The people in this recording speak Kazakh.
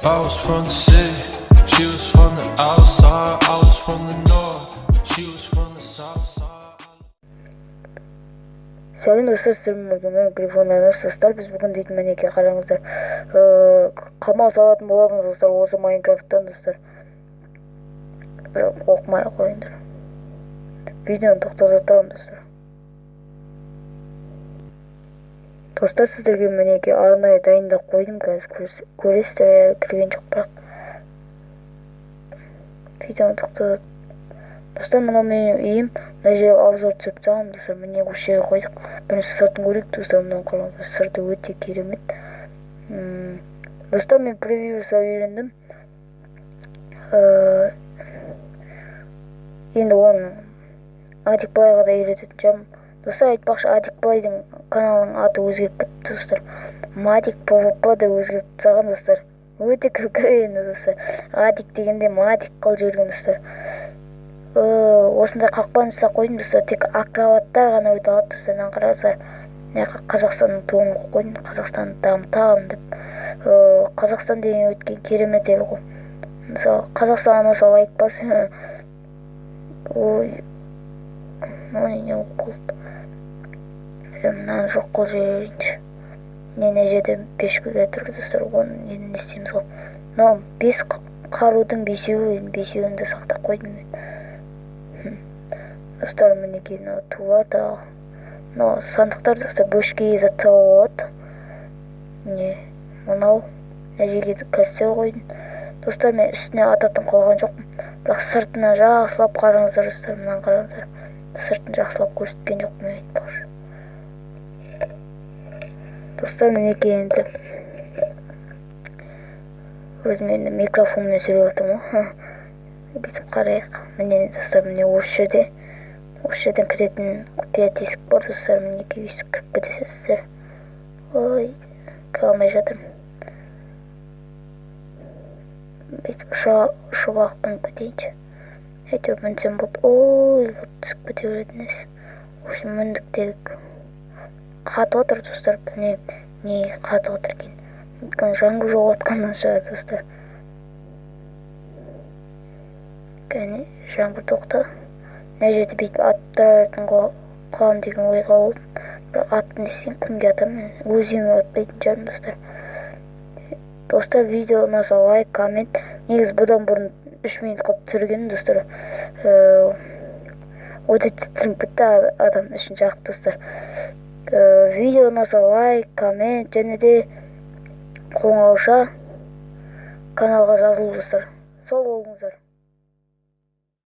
I was from the city, she was from the outside. I was from the north, she was from the south side. Сәлем достар, сіздермен грифоннан достар. Біз бүгін дейтін мінекей қараңыздар. Қамал салатын боламыз достар, осы Майнкрафттан достар. Оқымай қойыңдар. Видеоны тоқтатып тұрамын достар. Достар, сіздерге мінекей арнайы дайындап қойдым, қазір көресіздер, әлі кірген жоқ, бірақ видеоны тоқтатып. Достар, мынау менің үйім, мына жерге обзор түсіріп тастағанмын достар. Міне осы жерге қойдық. Бірінші сыртын көрейік достар, мынаны қараңыздар. Сырты өте керемет. Достар, мен превью жасап үйрендім. Енді оны Адик Плайға да үйрететін шығармын. Достар, айтпақшы, Адик Плайдың каналының аты өзгеріп кетті достар. Мадик PvP деп өзгеріп тастаған достар. Өте күлкі енді достар. Адик дегенде Мадик қылып жіберген достар. Осындай қақпаны жасап қойдым достар. Тек акробаттар ғана өте алады достар. Мына қараңыздар. Қазақстанның туын қойдым. Қазақстанды дамытамын деп. Қазақстан деген өткен керемет ел ғой. Мысалы, Қазақстан анасы лайк бас. Ой. Не оқылды. Мынаны жоқ қылып жіберейінші. Мына жерде 5 тұр достар. Оны енді не істейміз ғой. Мынау 5 қарудың 5-еуін де сақтап қойдым мен. Достар, мінекей тулар да. Мынау сандықтар достар, бөшкеге затталып алады. Мынау мына жерге костер қойдым. Достар, мен үстіне ататын қалған жоқпын. Бірақ сыртына жақсылап қараңыздар достар, мынаны қараңыздар. Сыртын жақсылап көрсеткен жоқпын, мен айтпақшы. Достар, мінекей енді өзім енді микрофонмен сөйлеп отырмын ғой. Бүйтіп қарайық. Міне достар, міне осы жерден кіретін құпия тесік бар достар. Мінекей өйстіп кіріп кетесіздер. Ой, кіре алмай жатырмын. Бүйтіп ұшып ақпын кетейінші. Әйтеуір мінсем болды. Ой, түсіп кете беретін ес. Осы мүндік делік. Қатып отыр достар. Білмеймін не қатып отыр екен. Жаңбыр жауып жатқаннан шығар достар. Кәне жаңбыр тоқта. Мына жерде бүйтіп атып тұра беретін қалам деген ойға болдым. Бірақ атты не істеймін, кімге атамын? Өзіме атпайтын шығармын достар. Достар, видео ұнаса лайк, коммент. Негізі бұдан бұрын 3 минут қылып түсіргенмін достар. Өте тіттірім бітті, адам үшін жақып достар. Видео ұнаса лайк, коммент және де қоңырауша каналға жазылу достар. Сау болыңыздар.